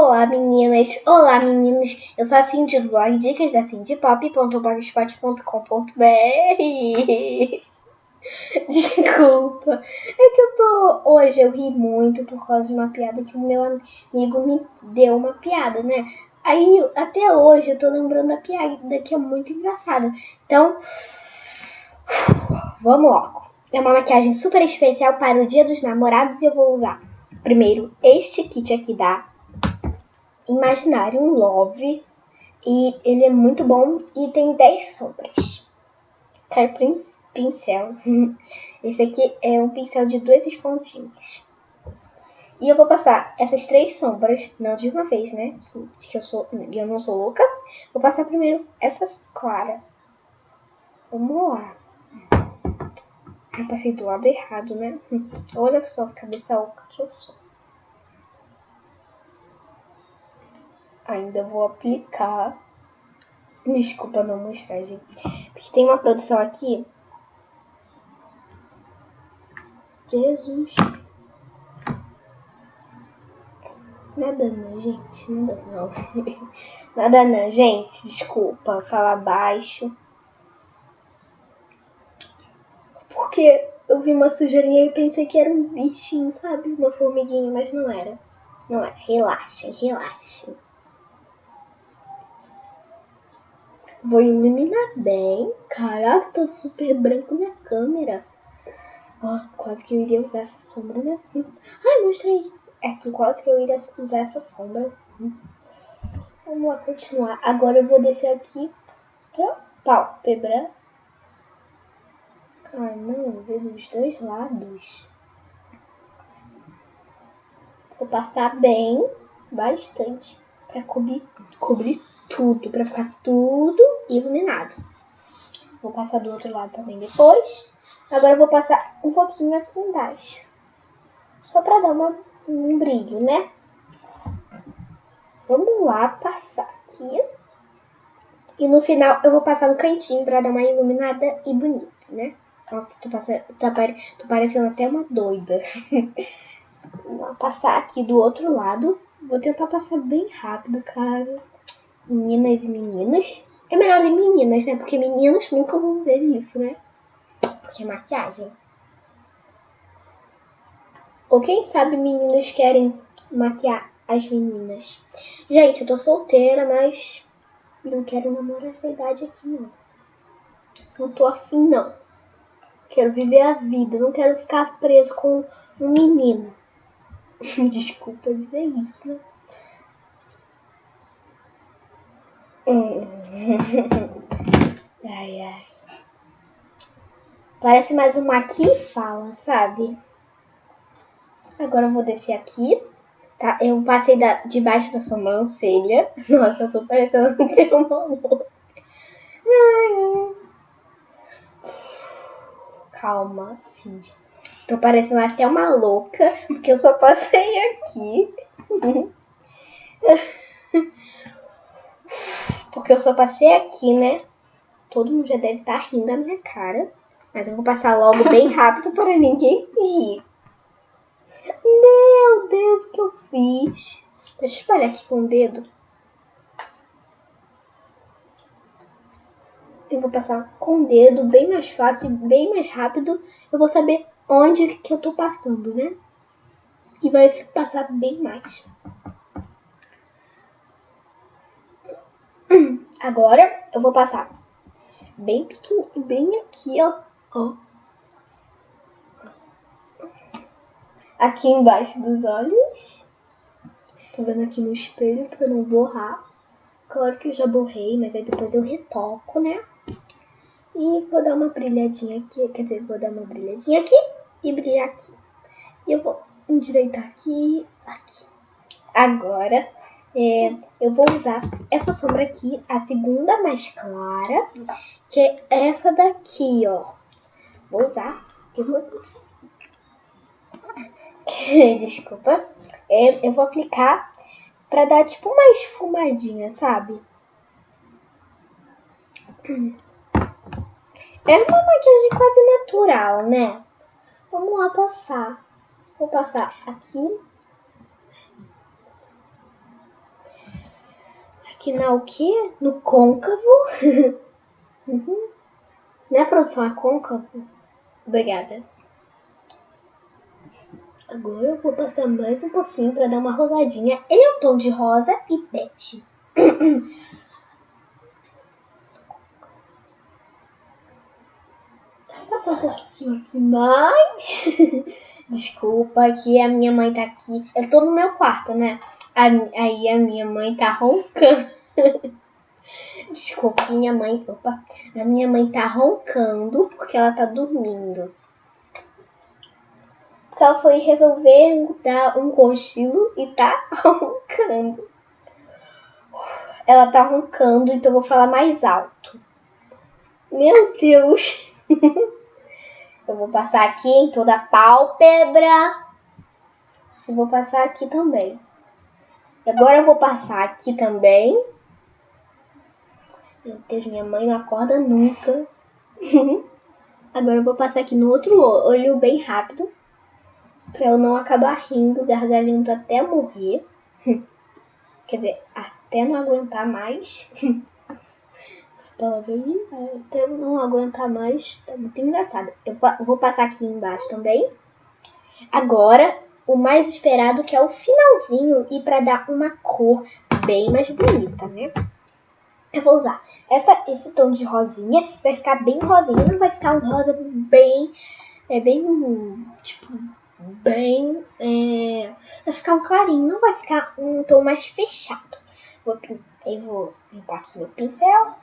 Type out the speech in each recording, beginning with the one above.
Olá meninas, olá meninos, eu sou a Cindy do blog Dicas da cindypop.blogspot.com.br. Desculpa, é que hoje eu ri muito por causa de uma piada que o meu amigo me deu uma piada, né? Aí até hoje eu tô lembrando da piada que é muito engraçada. Então, vamos logo. É uma maquiagem super especial para o Dia dos Namorados e eu vou usar primeiro este kit aqui da Imaginarium Love. E ele é muito bom e tem 10 sombras. Quero pincel. Esse aqui é um pincel de 2 esponjinhas. E eu vou passar essas 3 sombras, não de uma vez, né? Que eu não sou louca. Vou passar primeiro essa clara. Vamos lá. Eu passei do lado errado, né? Olha só a cabeça oca que eu sou. Ainda vou aplicar. Desculpa não mostrar, gente. Porque tem uma produção aqui. Jesus. Nada não, gente. Nada não. Nada não, gente. Desculpa falar baixo. Porque eu vi uma sujeirinha e pensei que era um bichinho, sabe? Uma formiguinha, mas não era. Não é. Relaxem, relaxem. Vou iluminar bem. Caraca, tá super branco na câmera. Ó, quase que eu iria usar essa sombra, né? Ai, mostrei. É que quase que eu iria usar essa sombra. Vamos lá continuar. Agora eu vou descer aqui pra pálpebra. Ai, não, usei dos dois lados. Vou passar bem, bastante, pra cobrir tudo, pra ficar tudo iluminado. Vou passar do outro lado também depois. Agora eu vou passar um pouquinho aqui embaixo. Só pra dar um brilho, né? Vamos lá passar aqui. E no final eu vou passar no cantinho pra dar uma iluminada e bonita, né? Nossa, tô parecendo até uma doida. Vou passar aqui do outro lado. Vou tentar passar bem rápido, cara. Meninas e meninos. É melhor em meninas, né? Porque meninos nunca vão ver isso, né? Porque é maquiagem. Ou quem sabe meninos querem maquiar as meninas. Gente, eu tô solteira, mas não quero namorar essa idade aqui, não. Não tô afim, não. Quero viver a vida. Não quero ficar preso com um menino. Desculpa dizer isso, né? Ai, ai. Parece mais uma aqui fala, sabe? Agora eu vou descer aqui. Tá? Eu passei debaixo da sobrancelha. Nossa, eu tô parecendo ter uma louca. Calma, Cindy. Tô parecendo até uma louca, porque eu só passei aqui. Porque eu só passei aqui, né? Todo mundo já deve estar rindo da minha cara. Mas eu vou passar logo bem rápido para ninguém rir. Meu Deus, o que eu fiz? Deixa eu espalhar aqui com o dedo. Eu vou passar com o dedo, bem mais fácil, bem mais rápido. Eu vou saber onde que eu tô passando, né? E vai passar bem mais. Agora eu vou passar bem pequenininho, bem aqui, ó. Aqui embaixo dos olhos. Tô vendo aqui no espelho pra não borrar. Claro que eu já borrei, mas aí depois eu retoco, né? E vou dar uma brilhadinha aqui, quer dizer, vou dar uma brilhadinha aqui e brilhar aqui. E eu vou endireitar aqui, aqui. Agora, eu vou usar essa sombra aqui, a segunda mais clara, que é essa daqui, ó. Vou usar, desculpa. Eu vou aplicar pra dar tipo uma esfumadinha, sabe? É uma maquiagem quase natural, né? Vamos lá passar. Vou passar aqui. aqui o quê? No côncavo. Uhum. Né, produção? É côncavo? Obrigada. Agora eu vou passar mais um pouquinho pra dar uma rosadinha. Ele é um tom de rosa e pet. Passar um pouquinho aqui mais. Desculpa que a minha mãe tá aqui. Eu tô no meu quarto, né? Aí a minha mãe tá roncando. Desculpa, minha mãe. Opa. A minha mãe tá roncando porque ela tá dormindo. Porque ela foi resolver dar um cochilo e tá roncando. Ela tá roncando, então eu vou falar mais alto. Meu Deus. Eu vou passar aqui em toda a pálpebra. Eu vou passar aqui também. E agora eu vou passar aqui também. Meu Deus, minha mãe não acorda nunca. Agora eu vou passar aqui no outro olho bem rápido. Pra eu não acabar rindo, gargalhando até morrer. Quer dizer, até não aguentar mais. Até não aguentar mais. Tá muito engraçado. Eu vou passar aqui embaixo também. Agora, o mais esperado, que é o finalzinho. E pra dar uma cor bem mais bonita, né? Eu vou usar esse tom de rosinha. Vai ficar bem rosinha. Não vai ficar um rosa bem... vai ficar um clarinho. Não vai ficar um tom mais fechado. Eu vou limpar aqui meu pincel.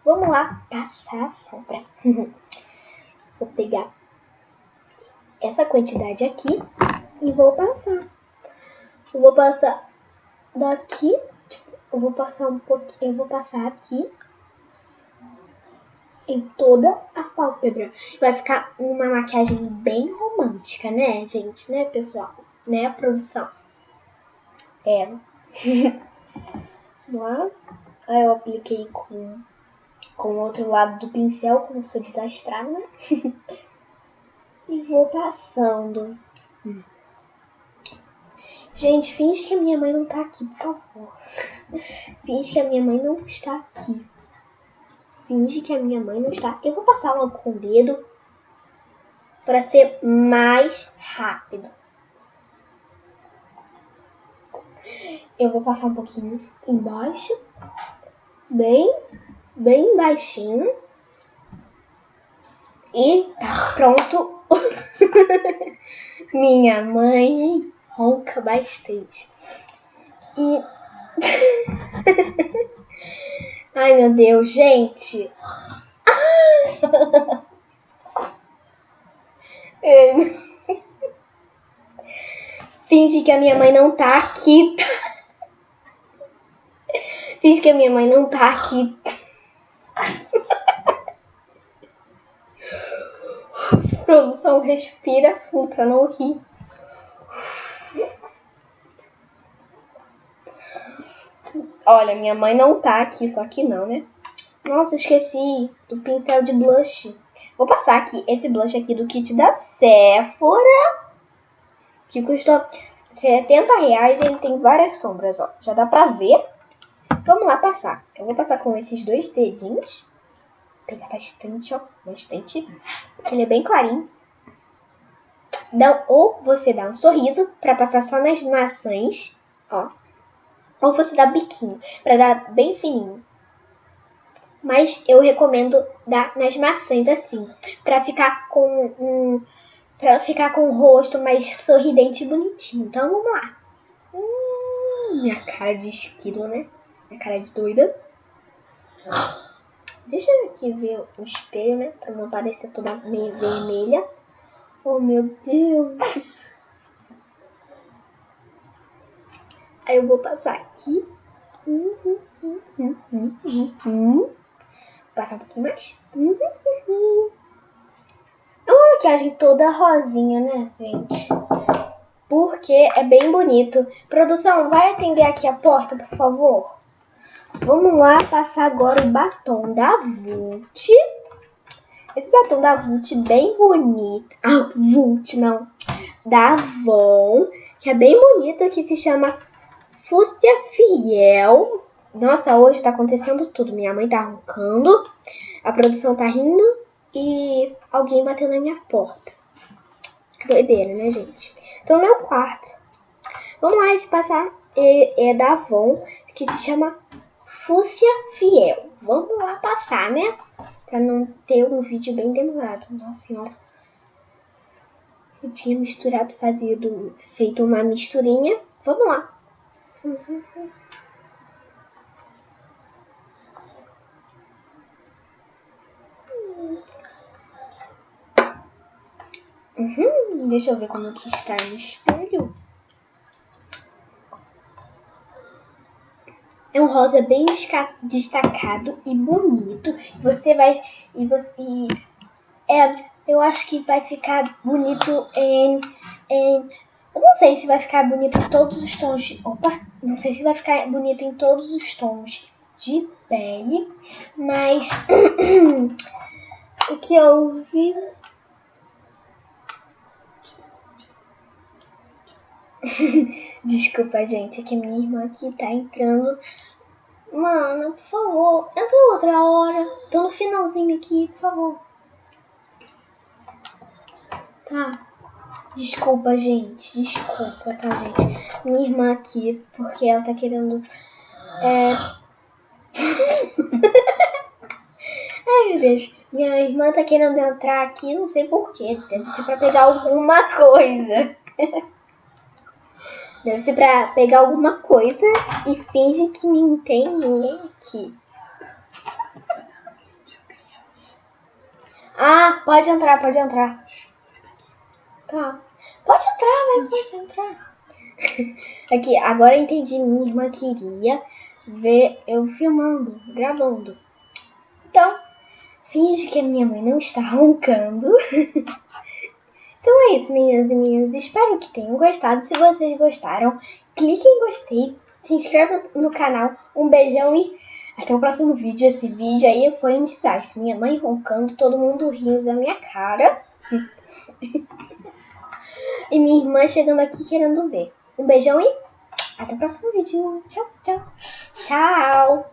Vamos lá passar a sombra. Vou pegar essa quantidade aqui e vou passar. Eu vou passar daqui. Eu vou passar um pouquinho. Eu vou passar aqui em toda a pálpebra. Vai ficar uma maquiagem bem romântica, né, gente? Né, pessoal? Né, produção? É. Lá. Aí eu apliquei com o outro lado do pincel, como eu sou desastrada, né? E vou passando. Gente, finge que a minha mãe não tá aqui, por favor. Finge que a minha mãe não está aqui. Finge que a minha mãe não está. Eu vou passar logo com o dedo para ser mais rápido. Eu vou passar um pouquinho embaixo. Bem baixinho. E tá pronto. Minha mãe ronca bastante. E... Ai, meu Deus, gente. Finge que a minha mãe não tá aqui. Finge que a minha mãe não tá aqui. Produção, respira fundo pra não rir. Olha, minha mãe não tá aqui, só que não, né? Nossa, esqueci do pincel de blush. Vou passar aqui esse blush aqui do kit da Sephora, que custou R$70. Ele tem várias sombras, ó. Já dá pra ver. Vamos lá passar. Eu vou passar com esses dois dedinhos. Vou pegar bastante, ó. Bastante. Ele é bem clarinho. Ou você dá um sorriso pra passar só nas maçãs, ó. Ou você dá biquinho pra dar bem fininho. Mas eu recomendo dar nas maçãs assim, pra ficar com o rosto mais sorridente e bonitinho. Então vamos lá. Minha cara de esquilo, né? Minha cara de doida. Deixa eu aqui ver o espelho, né? Pra não parecer toda meio vermelha. Oh, meu Deus. Aí eu vou passar aqui. Passar um pouquinho mais. É uma maquiagem toda rosinha, né, gente? Porque é bem bonito. Produção, vai atender aqui a porta, por favor? Vamos lá passar agora o batom da Vult. Esse batom da Vult bem bonito. Ah, Vult não. Da Avon, que é bem bonito, que se chama Fúcsia Fiel. Nossa, hoje tá acontecendo tudo. Minha mãe tá roncando, a produção tá rindo e alguém bateu na minha porta. Doideira, né, gente? Tô no meu quarto. Vamos lá, esse passar é da Avon, que se chama Fúcsia Fiel. Vamos lá passar, né? Pra não ter um vídeo bem demorado. Nossa senhora. Eu tinha misturado, feito uma misturinha. Vamos lá. Deixa eu ver como que está no espelho. É um rosa bem destacado e bonito. Eu acho que vai ficar bonito eu não sei se vai ficar bonito em todos os tons não sei se vai ficar bonito em todos os tons de pele, mas o que eu vi... Desculpa, gente, é que minha irmã aqui tá entrando. Mano, por favor, entra outra hora. Tô no finalzinho aqui, por favor. Tá. Desculpa, gente. Desculpa, tá, gente? Minha irmã aqui, porque ela tá querendo... Ai, meu Deus. Minha irmã tá querendo entrar aqui, não sei porquê. Deve ser pra pegar alguma coisa. Deve ser pra pegar alguma coisa e finge que não tem ninguém aqui. Ah, pode entrar, pode entrar. Tá. Pode entrar, pode entrar. Aqui, agora eu entendi. Minha irmã queria ver eu filmando, gravando. Então, finge que a minha mãe não está roncando. Então é isso, meninas e meninas. Espero que tenham gostado. Se vocês gostaram, clique em gostei, se inscreva no canal. Um beijão e até o próximo vídeo. Esse vídeo aí foi um desastre. Minha mãe roncando, todo mundo rindo da minha cara. E minha irmã chegando aqui querendo ver. Um beijão e até o próximo vídeo. Tchau, tchau. Tchau.